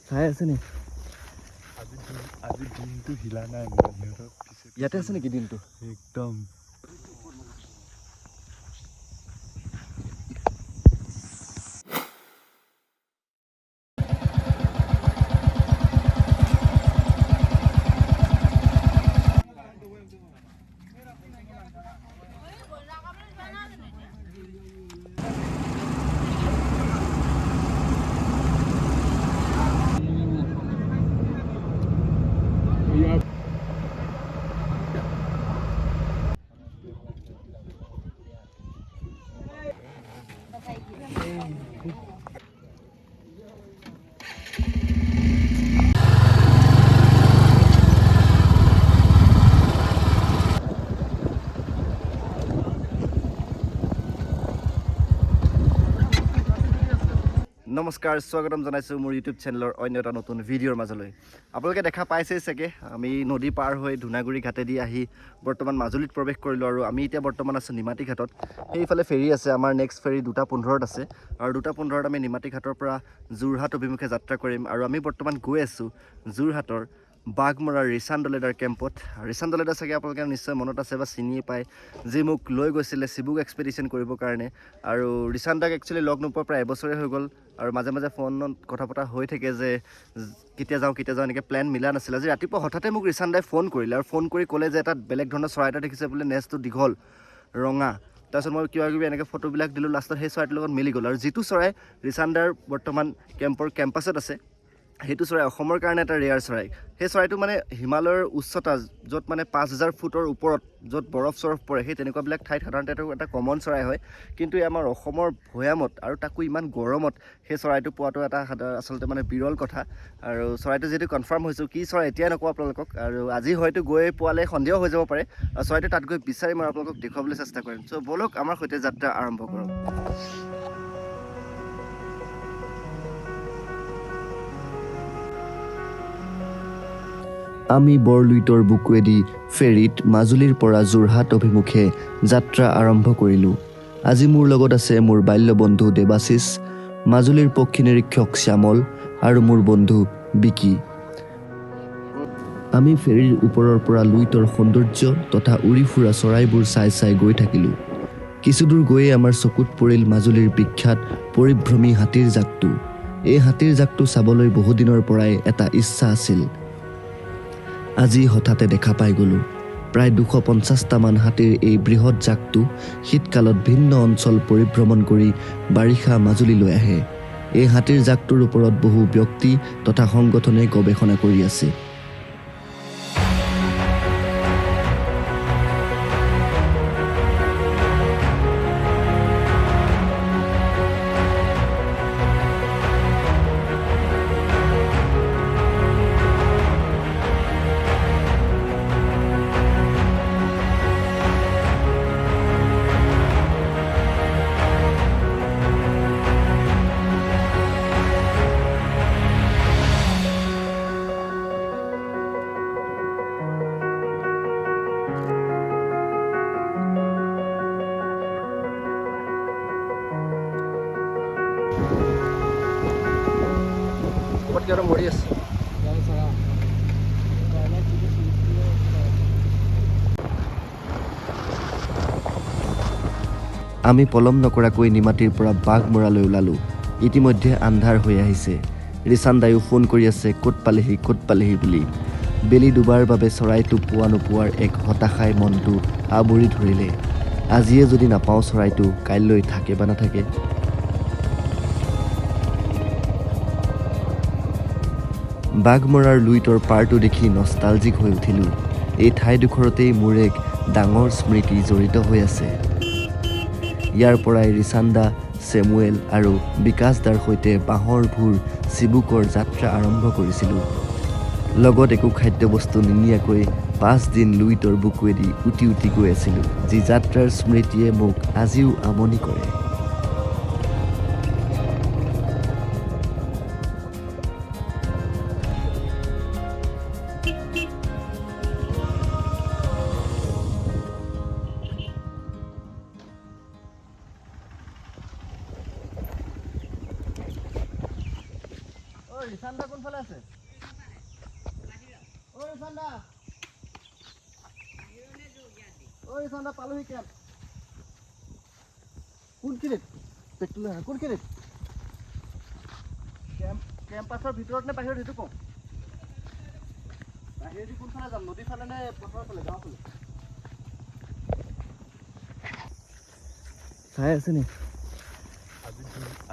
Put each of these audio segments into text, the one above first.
চাই আছে নি আজি দিনটো হিলা নাই ইয়াতে আছে নেকি দিনটো একদম নমস্কাৰ স্বাগতম জনাইছোঁ মোৰ ইউটিউব চেনেলৰ অন্য এটা নতুন ভিডিঅ'ৰ মাজলৈ আপোনালোকে দেখা পাইছেই চাগে আমি নদী পাৰ হৈ ধুনাগুৰি ঘাটেদি আহি বৰ্তমান মাজুলীত প্ৰৱেশ কৰিলোঁ আৰু আমি এতিয়া বৰ্তমান আছোঁ নিমাতী ঘাটত সেইফালে ফেৰী আছে আমাৰ নেক্সট ফেৰী 2:15 আছে আৰু 2:15 আমি নিমাতী ঘাটৰ পৰা যোৰহাট অভিমুখে যাত্ৰা কৰিম আৰু আমি বৰ্তমান গৈ আছোঁ যোৰহাটৰ বাঘমৰাৰ ৰিচান দলেদাৰ কেম্পত ৰিচান দলেদা চাগে আপোনালোকে নিশ্চয় মনত আছে বা চিনিয়ে পায় যি মোক লৈ গৈছিলে চিবুক এক্সপেডিশ্যন কৰিবৰ কাৰণে আৰু ৰিচান দাক একচুৱেলি লগ নোপোৱা প্ৰায় এবছৰে হৈ গ'ল আৰু মাজে মাজে ফোনত কথা পতা হৈ থাকে যে কেতিয়া যাওঁ এনেকৈ প্লেন মিলা নাছিলে আজি ৰাতিপুৱা হঠাতে মোক ৰিচান দাই ফোন কৰিলে আৰু ফোন কৰি ক'লে যে তাত বেলেগ ধৰণৰ চৰাই এটা দেখিছে বোলে নেজটো দীঘল ৰঙা তাৰপিছত মই কিবা কিবি এনেকৈ ফটোবিলাক দিলোঁ লাষ্টত সেই চৰাইটোৰ লগত মিলি গ'ল আৰু যিটো চৰাই ৰিচান দাৰ বৰ্তমান কেম্পাছত আছে সেইটো চৰাই অসমৰ কাৰণে এটা ৰেয়াৰ চৰাই সেই চৰাইটো মানে হিমালয়ৰ উচ্চতা য'ত মানে 5000 ফুটৰ ওপৰত য'ত বৰফ পৰে সেই তেনেকুৱাবিলাক ঠাইত সাধাৰণতে এটা কমন চৰাই হয় কিন্তু আমাৰ অসমৰ ভৈয়ামত আৰু তাকো ইমান গৰমত সেই চৰাইটো পোৱাটো এটা আচলতে মানে বিৰল কথা আৰু চৰাইটো যিহেতু কনফাৰ্ম হৈছোঁ কি চৰাই এতিয়াই নকওঁ আপোনালোকক আৰু আজি হয়তো গৈ পোৱালে সন্দেহ হৈ যাব পাৰে আৰু চৰাইটো তাত গৈ বিচাৰি মই আপোনালোকক দেখুৱাবলৈ চেষ্টা কৰিম চ' ব'লক আমাৰ সৈতে যাত্ৰা আৰম্ভ কৰোঁ আমি বৰলুইতৰ বুকুৱেদি ফেৰীত মাজুলীৰ পৰা যোৰহাট অভিমুখে যাত্ৰা আৰম্ভ কৰিলোঁ আজি মোৰ লগত আছে মোৰ বাল্য বন্ধু দেৱাশিষ মাজুলীৰ পক্ষী নিৰীক্ষক শ্যামল আৰু মোৰ বন্ধু বিকি আমি ফেৰীৰ ওপৰৰ পৰা লুইতৰ সৌন্দৰ্য তথা উৰি ফুৰা চৰাইবোৰ চাই গৈ থাকিলোঁ কিছুদূৰ গৈয়ে আমাৰ চকুত পৰিল মাজুলীৰ বিখ্যাত পৰিভ্ৰমী হাতীৰ জাকটো এই হাতীৰ জাকটো চাবলৈ বহুদিনৰ পৰাই এটা ইচ্ছা আছিল আজি হঠাতে দেখা পাই গ'লোঁ প্ৰায় 250টামান হাতীৰ এই বৃহৎ জাকটো শীতকালত ভিন্ন অঞ্চল পৰিভ্ৰমণ কৰি বাৰিষা মাজুলীলৈ আহে এই হাতীৰ জাকটোৰ ওপৰত বহু ব্যক্তি তথা সংগঠনে গৱেষণা কৰি আছে কিয় মৰি আছে আমি পলম নকৰাকৈ নিমাতীৰ পৰা বাঘমৰালৈ ওলালোঁ ইতিমধ্যে আন্ধাৰ হৈ আহিছে ৰিচান দায়ো ফোন কৰি আছে ক'ত পালেহি বুলি বেলি ডুবাৰ বাবে চৰাইটো পোৱা নোপোৱাৰ এক হতাশাই মনটো আৱৰি ধৰিলে আজিয়ে যদি নাপাওঁ চৰাইটো কাইলৈ থাকে বা নাথাকে বাঘমৰাৰ লুইতৰ পাৰটো দেখি নষ্টালজিক হৈ উঠিলোঁ এই ঠাইডোখৰতেই মোৰ এক ডাঙৰ স্মৃতি জড়িত হৈ আছে ইয়াৰ পৰাই ৰিচান্দা চেমুৱেল আৰু বিকাশ দাৰ সৈতে বাঁহৰ ভূৰ চিবুকৰ যাত্ৰা আৰম্ভ কৰিছিলোঁ লগত একো খাদ্যবস্তু নিনিয়াকৈ 5 দিন লুইতৰ বুকুৱেদি উটি গৈ আছিলোঁ যি যাত্ৰাৰ স্মৃতিয়ে মোক আজিও আমনি কৰে ঐ ৰিচান্দা কোনফালে আছে? ঐ ৰিচান্দা পালোহি কেম্প। কোনখিনিত? পেট্ৰল কোনখিনিত? কেম্পাছৰ ভিতৰত নে বাহিৰত সেইটো কওঁ? বাহিৰেদি কোনফালে যাম? নদীৰ ফালে নে পথাৰৰ ফালে, গাঁৱৰ ফালে? চাই আছে নি?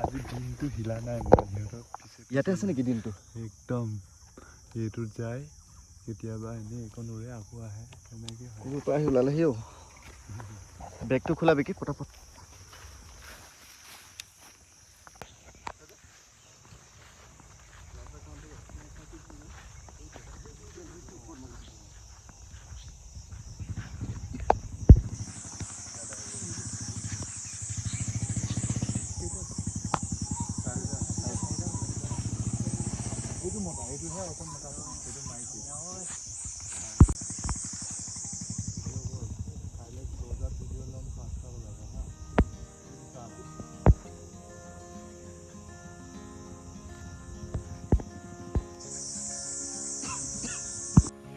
আজি দিনটো হিলা নাই মই সিহঁতৰ পিছে ইয়াতে আছে নেকি দিনটো? একদম এইটোত যায় কেতিয়াবা এনেই একণ উৰে আকৌ আহে তেনেকৈ হয়। এইবোৰ পৰা আহি ওলালেহি অ'। বেগটো খোলাবি কি পটাপট। এইটো মতা এইটোহে অকণ মতা এইটো মাইকী কাইলৈ বজাত ভিডিঅ' ল'ম 5টা বজাত হা।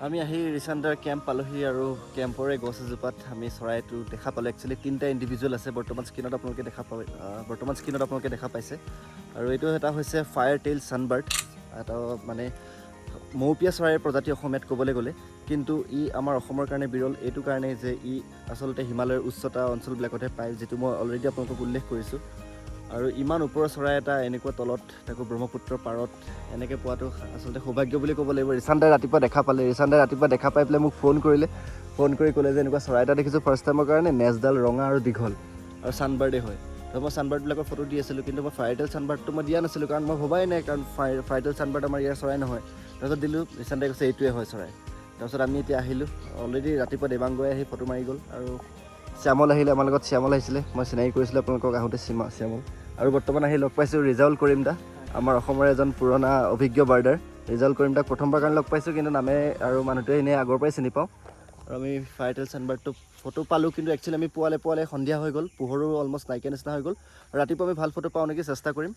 আমি আহি ৰিচান্দাৰ কেম্প পালোহি আৰু কেম্পৰে গছ এজোপাত আমি চৰাইটো দেখা পালোঁ। একচুৱেলি 3টা ইণ্ডিভিজুৱেল আছে বৰ্তমান স্ক্ৰীণত আপোনালোকে দেখা পাইছে। আৰু এইটো এটা হৈছে ফায়াৰ টেইল ছানবাৰ্ড, এটা মানে মৌপিয়া চৰাইৰ প্ৰজাতি অসমীয়াত ক'বলৈ গ'লে। কিন্তু ই আমাৰ অসমৰ কাৰণে বিৰল এইটো কাৰণেই যে ই আচলতে হিমালয়ৰ উচ্চতা অঞ্চলবিলাকতহে পায়, যিটো মই অলৰেডি আপোনালোকক উল্লেখ কৰিছোঁ। আৰু ইমান ওপৰৰ চৰাই এটা এনেকুৱা তলত, তাকো ব্ৰহ্মপুত্ৰৰ পাৰত এনেকৈ পোৱাটো আচলতে সৌভাগ্য বুলি ক'ব লাগিব। ৰিচান্দাই ৰাতিপুৱা দেখা পাই পেলাই মোক ফোন কৰি ক'লে যে এনেকুৱা চৰাই এটা দেখিছোঁ ফাৰ্ষ্ট টাইমৰ কাৰণে, নেজডাল ৰঙা আৰু দীঘল আৰু ছানবাৰ্ডেই হয়। তো মই ছানবাৰ্ডবিলাকৰ ফটো দি আছিলোঁ, কিন্তু মই ফায়াৰটেল ছানবাৰ্ডটো মই দিয়া নাছিলোঁ, কাৰণ মই ভবাই নাই, কাৰণ ফায়াৰটেল ছানবাৰ্ড আমাৰ ইয়াৰ চৰাই নহয়। তাৰপিছত দিলোঁ, ৰিচান্দাই কৈছে এইটোৱে হয় চৰাই। তাৰপিছত আমি এতিয়া আহিলোঁ, অলৰেডি ৰাতিপুৱা দেৱাংগই আহি ফটো মাৰি গ'ল, আৰু শ্যামল আহিলে, আমাৰ লগত শ্যামল আহিছিলে, মই চিনাকি কৰিছিলোঁ আপোনালোকক আহোঁতে শ্যামল। আৰু বৰ্তমান আহি লগ পাইছোঁ ৰিজাউল কৰিম দা, আমাৰ অসমৰ এজন পুৰণা অভিজ্ঞ বাৰ্ডাৰ। ৰিজাউল কৰিম দাক প্ৰথমবাৰ কাৰণে লগ পাইছোঁ, কিন্তু নামে আৰু মানুহটোৱে এনেই আগৰ পৰাই চিনি পাওঁ। আৰু আমি ফায়াৰটেল ছানবাৰ্ডটো ফটো পালোঁ, কিন্তু একচুৱেলি আমি পোৱালে সন্ধিয়া হৈ গ'ল, পোহৰো অলমষ্ট নাইকিয়া নিচিনা হৈ গ'ল। আৰু ৰাতিপুৱা আমি ভাল ফটো পাওঁ নেকি, চেষ্টা কৰিম।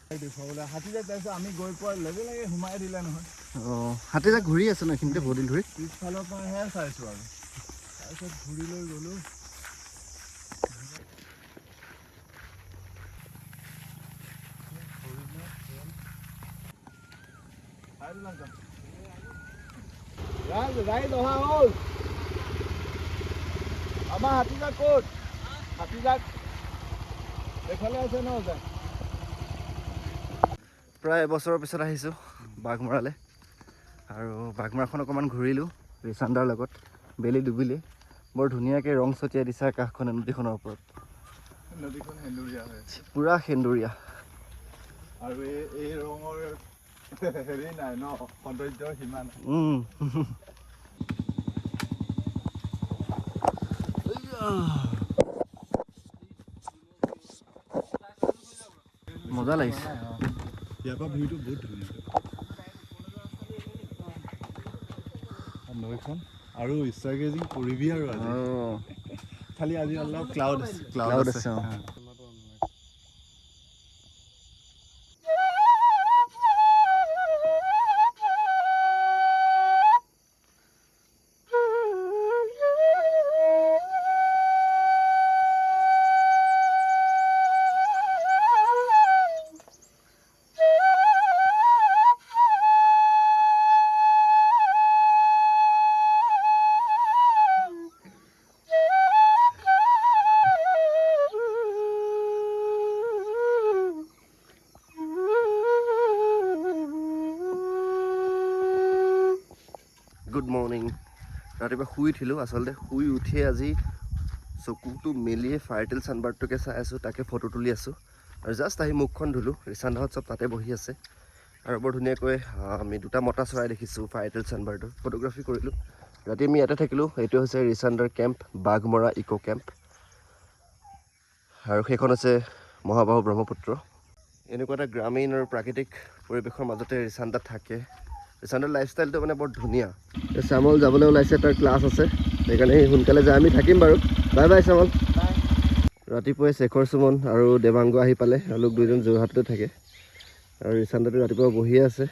হাতীজাক তাৰপিছত আমি গৈ পোৱাৰ লগে লগে সোমাই দিলে নহয়। অঁ, হাতীজাক ঘূৰি আছে ন এইখিনিতে বহুত দিন ধৰি। পিছফালৰ পৰাহে চাইছোঁ আৰু তাৰপিছত ঘূৰি লৈ গ'লোঁ। আমাৰ হাতীজাক ক'ত? হাতীজাক এইফালে আছে ন? প্ৰায় এবছৰৰ পিছত আহিছোঁ বাঘমৰালৈ, আৰু বাঘমৰাখন অকণমান ঘূৰিলোঁ ৰিচান্দাৰ লগত। বেলি ডুবিলে, বৰ ধুনীয়াকৈ ৰং ছটিয়াই দিছে আকাশখনে নদীখনৰ ওপৰত। নদীখন সেন্দুৰীয়া হৈ আছে, পূৰা সেন্দুৰীয়া। আৰু এই ৰঙৰ হেৰি নাই ন, সৌন্দৰ্যৰ সীমা নাই। মজা লাগিছে। ইয়াৰ পৰা ভিউটো বহুত ধুনীয়া নৈখন, আৰু ষ্টাৰ গেজিং কৰিবি আৰু আজি। খালি আজি অলপ ক্লাউড আছে। Good morning. ৰাতিপুৱা শুই উঠিলোঁ, আচলতে শুই উঠিয়ে আজি চকুটো মেলিয়ে ফায়াৰটেল ছানবাৰ্ডটোকে চাই আছোঁ, তাকে ফটো তুলি আছোঁ। আৰু জাষ্ট আহি মুখখন ধুলোঁ, ৰিচান্দাহঁত চব তাতে বহি আছে। আৰু বৰ ধুনীয়াকৈ আমি 2টা মতা চৰাই দেখিছোঁ ফায়াৰটেল ছানবাৰ্ডৰ, ফটোগ্ৰাফী কৰিলোঁ। ৰাতি আমি ইয়াতে থাকিলোঁ। এইটো হৈছে ৰিচান্দাৰ কেম্প, বাঘমৰা ইক' কেম্প, আৰু সেইখন হৈছে মহাবাহু ব্ৰহ্মপুত্ৰ। এনেকুৱা এটা গ্ৰামীণ আৰু প্ৰাকৃতিক পৰিৱেশৰ মাজতে ৰিচান্দাত থাকে। ৰিচান্দাৰ লাইফষ্টাইলটো মানে বৰ ধুনীয়া। শ্যামল যাবলৈ ওলাইছে, তাৰ ক্লাছ আছে, সেইকাৰণে সোনকালে যায়। আমি থাকিম বাৰু। বাই বাই শ্যামল। ৰাতিপুৱাই শেখৰ সুমন আৰু দেৱাংগ আহি পালে, তেওঁলোক 2জন যোৰহাটতে থাকে। আৰু ৰিচান্দাটো ৰাতিপুৱা বহিয়ে আছে।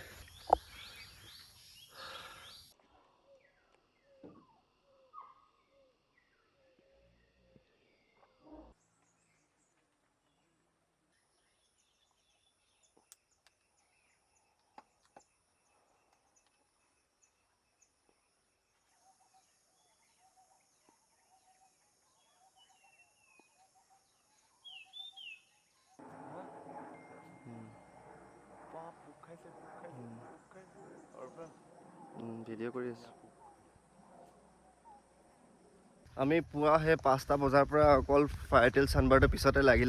ভিডিঅ' কৰি আছোঁ আমি পুৱা সেই 5টা বজাৰ পৰা অকল ফায়াৰটেল ছানবাৰ্ডৰ পিছতে লাগি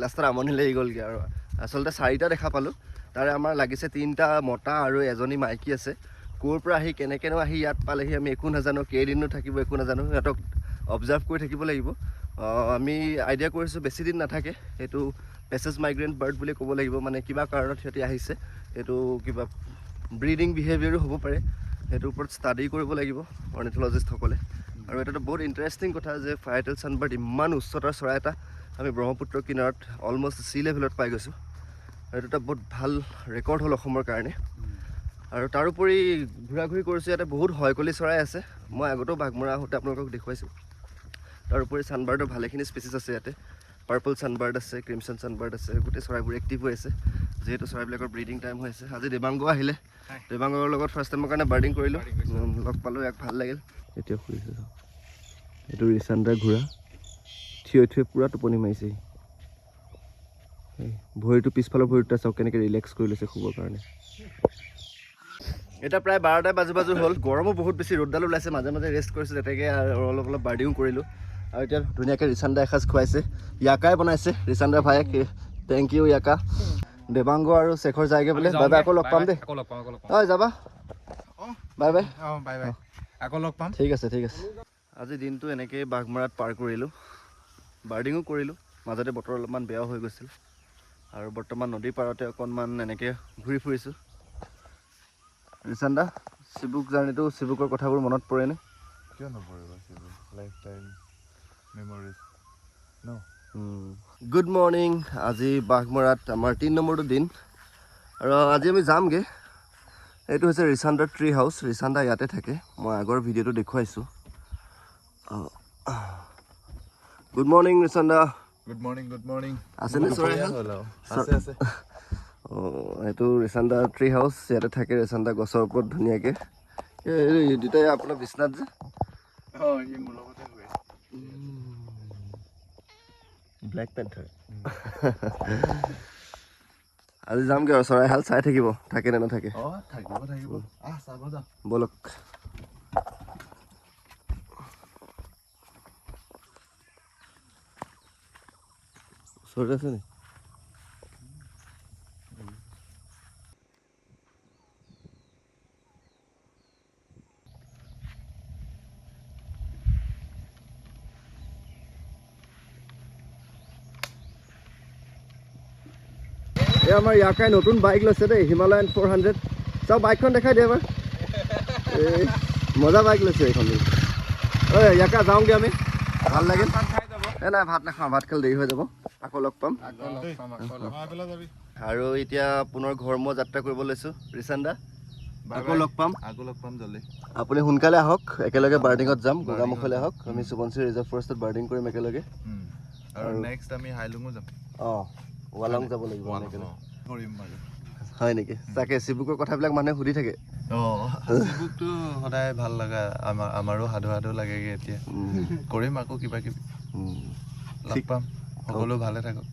লাষ্টত আমনি লাগি গ'লগৈ আৰু আচলতে 4টা দেখা পালোঁ তাৰে আমাৰ লাগিছে 3টা মতা আৰু এজনী মাইকী আছে ক'ৰ পৰা আহি কেনেকৈনো আহি ইয়াত পালেহি আমি একো নাজানো কেইদিনো থাকিব একো নাজানো সিহঁতক অবজাৰ্ভ কৰি থাকিব লাগিব আমি আইডিয়া কৰিছোঁ বেছি দিন নাথাকে সেইটো পেছেজ মাইগ্ৰেণ্ট বাৰ্ড বুলি ক'ব লাগিব মানে কিবা কাৰণত সিহঁতি আহিছে এইটো কিবা ব্ৰিডিং বিহেভিয়াৰো হ'ব পাৰে সেইটোৰ ওপৰত ষ্টাডি কৰিব লাগিব অৰ্নিথলজিষ্টসকলে আৰু এটাতো বহুত ইণ্টাৰেষ্টিং কথা যে ফায়াৰটেল ছানবাৰ্ড ইমান উচ্চতাৰ চৰাই এটা আমি ব্ৰহ্মপুত্ৰৰ কিনাৰত অলমষ্ট চি লেভেলত পাই গৈছোঁ এইটো এটা বহুত ভাল ৰেকৰ্ড হ'ল অসমৰ কাৰণে আৰু তাৰোপৰি ঘূৰা ঘূৰি কৰিছোঁ ইয়াতে বহুত হয়কলি চৰাই আছে মই আগতেও বাঘমৰা আহোঁতে আপোনালোকক দেখুৱাইছোঁ তাৰোপৰি ছানবাৰ্ডৰ ভালেখিনি স্পেচিছ আছে ইয়াতে পাৰ্পল ছানবাৰ্ড আছে ক্ৰিমছন ছানবাৰ্ড আছে গোটেই চৰাইবোৰ এক্টিভ হৈ আছে যিহেতু চৰাইবিলাকৰ ব্ৰিডিং টাইম হৈ আছে আজি দেৱাংগ আহিলে দেৱাংগৰ লগত ফাৰ্ষ্ট টাইমৰ কাৰণে বাৰ্ডিং কৰিলোঁ লগ পালোঁ ইয়াক ভাল লাগিল এতিয়া শুনিছোঁ এইটো ৰিচাণ্ডাৰ ঘোঁৰা থিয় পূৰা টোপনি মাৰিছে ভৰিটো পিছফালৰ ভৰিটো চাওক কেনেকৈ ৰিলেক্স কৰি লৈছে শুবৰ কাৰণে এতিয়া প্ৰায় 12টা বাজু হ'ল গৰমো বহুত বেছি ৰ'দডাল ওলাইছে মাজে মাজে ৰেষ্ট কৰিছোঁ তেনেকৈ আৰু অলপ বাৰ্ডিঙো কৰিলোঁ আৰু এতিয়া ধুনীয়াকৈ ৰিচাণ্ডা এসাঁজ খুৱাইছে ইয়াকাই বনাইছে ৰিচাণ্ডাৰ ভায়েক থেংক ইউ ইয়াকা দেৱাংগ আৰু শেখৰ যায়গৈ বোলে বাই বাই আকৌ লগ পাম দেই হয় যাবা বাই বাই আকৌ লগ পাম ঠিক আছে আজি দিনটো এনেকৈয়ে বাঘমৰাত পাৰ কৰিলোঁ বাৰ্ডিঙো কৰিলোঁ মাজতে বতৰ অলপমান বেয়াও হৈ গৈছিল আৰু বৰ্তমান নদীৰ পাৰতে অকণমান এনেকৈ ঘূৰি ফুৰিছোঁ ৰিচাণ্ডা চিবুক জাৰ্ণিটো চিবুকৰ কথাবোৰ মনত পৰেনে কিয় নপৰিব লাইফ টাইম মেমৰিজ ন গুড মৰ্ণিং আজি বাঘমৰাত আমাৰ 3 নম্বৰটো দিন আৰু আজি আমি যামগৈ এইটো হৈছে ৰিচাণ্ডাৰ ট্ৰি হাউচ ৰিচাণ্ডা ইয়াতে থাকে মই আগৰ ভিডিঅ'টো দেখুৱাইছোঁ গুড মৰ্ণিং ৰিচাণ্ডা গুড মৰ্ণিং আছেনে চৰাই আছে এইটো ৰিচাণ্ডা ট্ৰি হাউচ ইয়াতে থাকে ৰিচাণ্ডা গছৰ ওপৰত ধুনীয়াকৈ এই দুটাই আপোনাৰ বিচনাত যে ব্লেক পেন্থাৰ আজি যামগৈ আৰু চৰাইহাল চাই থাকিব থাকে নে নাথাকে থাকিব চাব যাম বলক ওচৰতে আছে নি এই আমাৰ ইয়াকাই নতুন বাইক লৈছে দেই হিমালয়ান 400 চাওক বাইকখন দেখাই দিয়ে এবাৰ এই মজা বাইক লৈছে এইখন ঐ ইয়াকা যাওঁগৈ আমি ভাল লাগিল এই নাই ভাত নাখাওঁ ভাত খালে দেৰি হৈ যাব আকৌ লগ পাম আৰু এতিয়া পুনৰ ঘৰমুৱা যাত্ৰা কৰিব লৈছোঁ ৰিচাণ্ডা আকৌ লগ পাম জল্দি আপুনি সোনকালে আহক একেলগে বাৰ্ডিঙত যাম গোগামুখলৈ আহক আমি সোৱণশিৰি ৰিজাৰ্ভ ফৰেষ্টত বাৰ্ডিং কৰিম একেলগে আৰু নেক্সট আমি হাইলুঙো যাম ৱালাং যাব লাগিব একেলগে কৰিম বাৰু হয় নেকি তাকে চিবুকৰ কথাবিলাক মানুহে সুধি থাকে ফেচবুকটো সদায় ভাল লগা আমাৰো সাধু লাগেগৈ এতিয়া কৰিম আকৌ কিবা কিবি লগ পাম সকলো ভালে থাকক